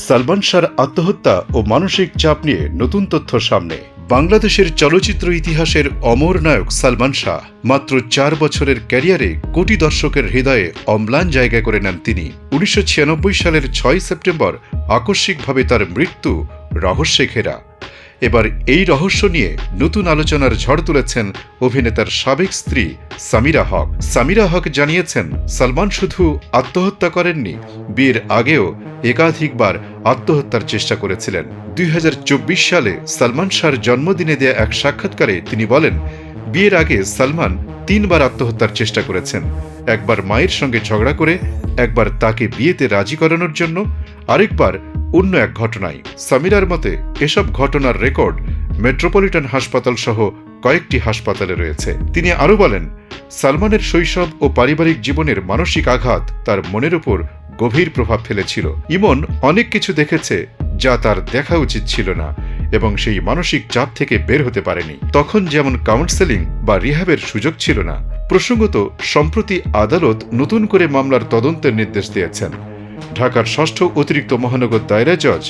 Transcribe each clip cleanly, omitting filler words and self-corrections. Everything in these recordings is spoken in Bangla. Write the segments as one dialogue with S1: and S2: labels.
S1: সালমান শাহর আত্মহত্যা ও মানসিক চাপ নিয়ে নতুন তথ্য সামনে। বাংলাদেশের চলচ্চিত্র ইতিহাসের অমর নায়ক সালমান শাহ মাত্র ৪ বছরের ক্যারিয়ারে কোটি দর্শকের হৃদয়ে অম্লান জায়গা করে নেন তিনি। ১৯৯৬ সালের ৬ সেপ্টেম্বর আকস্মিকভাবে তার মৃত্যু রহস্যে ঘেরা। এবার এই রহস্য নিয়ে নতুন আলোচনার ঝড় তুলেছেন অভিনেতার সাবেক স্ত্রী সামিরা হক। সামিরা হক জানিয়েছেন, সালমান শুধু আত্মহত্যা করেননি, বিয়ের আগেও একাধিকবার আত্মহত্যার চেষ্টা করেছিলেন। ২০২৪ সালে সালমান শাহর জন্মদিনে দেয়া এক সাক্ষাৎকারে তিনি বলেন, বিয়ের আগে সালমান ৩ বার আত্মহত্যার চেষ্টা করেছেন। একবার মায়ের সঙ্গে ঝগড়া করে, একবার তাকে বিয়েতে রাজি করানোর জন্য, আরেকবার অন্য এক ঘটনায়। সামিরার মতে এসব ঘটনার রেকর্ড মেট্রোপলিটন হাসপাতাল সহ কয়েকটি হাসপাতালে রয়েছে। তিনি আরও বলেন, সালমানের শৈশব ও পারিবারিক জীবনের মানসিক আঘাত তার মনের উপর গভীর প্রভাব ফেলেছিল। ইমন অনেক কিছু দেখেছে যা তার দেখা উচিত ছিল না এবং সেই মানসিক চাপ থেকে বের হতে পারেনি। তখন যেমন কাউন্সেলিং বা রিহ্যাবের সুযোগ ছিল না। প্রসঙ্গত, সম্প্রতি আদালত নতুন করে মামলার তদন্তের নির্দেশ দিয়েছেন। ঢাকার ৬ষ্ঠ অতিরিক্ত মহানগর দায়রা জজ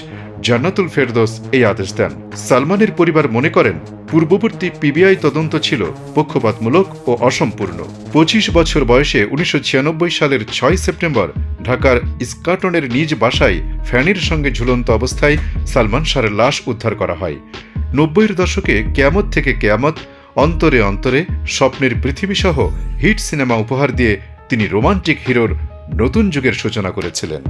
S1: জান্নাতুল ফেরদৌস এই আদেশ দেন। সালমানের পরিবার মনে করেন, পূর্ববর্তী পিবিআই তদন্ত ছিল পক্ষপাতমূলক ও অসম্পূর্ণ। ২৫ বছর বয়সে ১৯৯৬ সালের ৬ সেপ্টেম্বর ঢাকার ইস্কাটনের নিজ বাসায় ফ্যানের সঙ্গে ঝুলন্ত অবস্থায় সালমান শাহর লাশ উদ্ধার করা হয়। ৯০-এর দশকে কেয়ামত থেকে কেয়ামত, অন্তরে অন্তরে, স্বপ্নের পৃথিবী সহ হিট সিনেমা উপহার দিয়ে তিনি রোমান্টিক হিরোর নতুন যুগের সূচনা করেছিলেন।